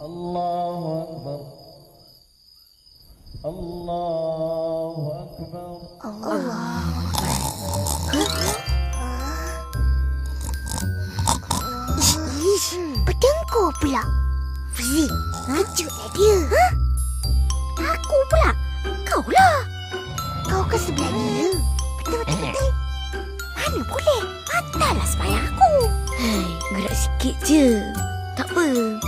Allahu Akbar. Allahu Akbar. Ish, bertengkar pula. Fizi, kejutlah dia. Aku pula. Kau lah. Kau ke sebelah dia. Betul. Mana boleh. Batallah sembahyang aku. Gerak sikit je. Tak apa.